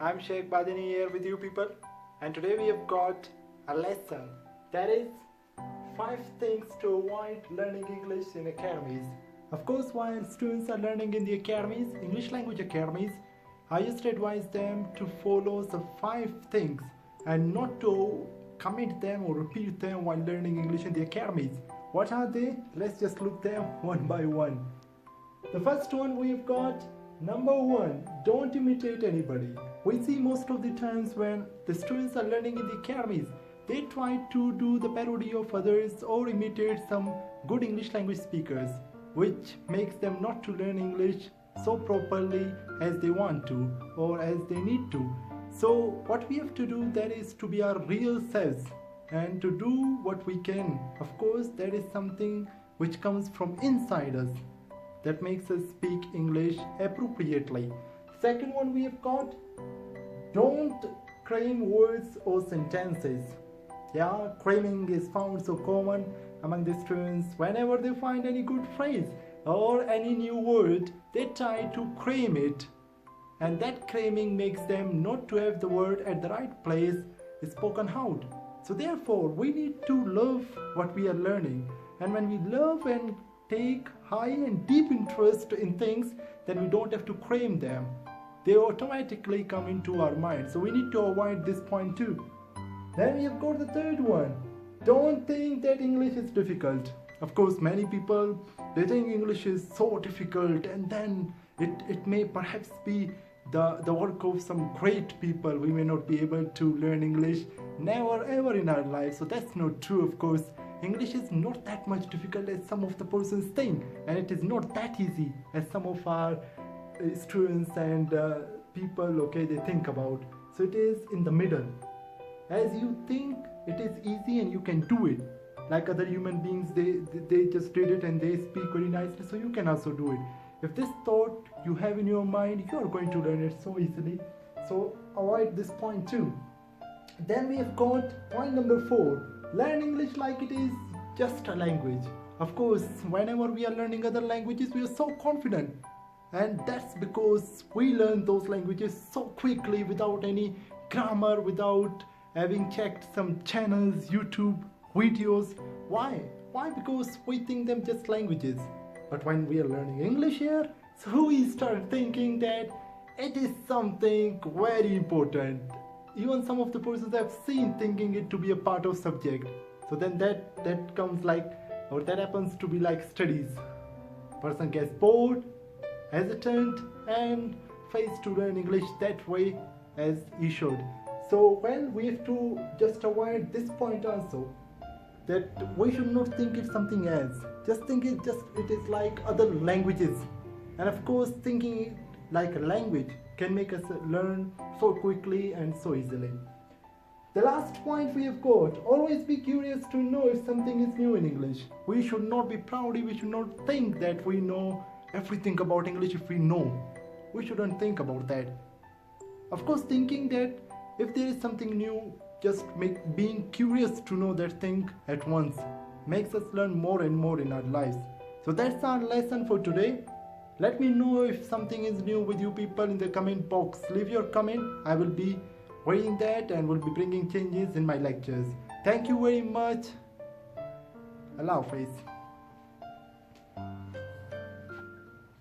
I'm Sheikh Badini here with you people, and today we have got a lesson that is 5 things to avoid learning English in academies. Of course, while students are learning in the academies, English language academies, I just advise them to follow the 5 things and not to commit them or repeat them while learning English in the academies. What are they? Let's just look them one by one. The first one we've got, number 1, don't imitate anybody. We see most of the times when the students are learning in the academies, they try to do the parody of others or imitate some good English language speakers, which makes them not to learn English so properly as they want to or as they need to. So what we have to do, that is to be our real selves and to do what we can. Of course, that is something which comes from inside us, that makes us speak English appropriately. Second one we have got, don't cram words or sentences. Yeah, cramming is found so common among the students. Whenever they find any good phrase or any new word, they try to cram it. And that cramming makes them not to have the word at the right place spoken out. So therefore, we need to love what we are learning. And when we love and take high and deep interest in things, then we don't have to cram them. They automatically come into our mind. So we need to avoid this point too. Then we have got the third one. Don't think that English is difficult. Of course, many people, they think English is so difficult, and then it may perhaps be the work of some great people. We may not be able to learn English never ever in our lives. So that's not true, of course. English is not that much difficult as some of the persons think, and it is not that easy as some of our students and people, they think about. So it is in the middle. As you think it is easy and you can do it, like other human beings, they just did it and they speak very nicely, so you can also do it. If this thought you have in your mind, you are going to learn it so easily. So avoid this point too. Then we have got point number 4. Learn English like it is just a language. Of course, whenever we are learning other languages, we are so confident. And that's because we learn those languages so quickly without any grammar, without having checked some channels, YouTube videos. Why? Because we think them just languages. But when we are learning English here, so we start thinking that it is something very important. Even some of the persons I've seen thinking it to be a part of subject. So then that comes like, or that happens to be like studies. Person gets bored, hesitant, and fails to learn English that way as he should. So we have to just avoid this point also, that we should not think it's something else. Just think it is like other languages. And of course, thinking it like a language can make us learn so quickly and so easily. The last point we have got, always be curious to know if something is new in English. We should not be proudy, we should not think that we know everything about English if we know. We shouldn't think about that. Of course, thinking that if there is something new, just being curious to know that thing at once makes us learn more and more in our lives. So that's our lesson for today. Let me know if something is new with you people in the comment box. Leave your comment. I will be reading that and will be bringing changes in my lectures. Thank you very much. Allah Hafiz.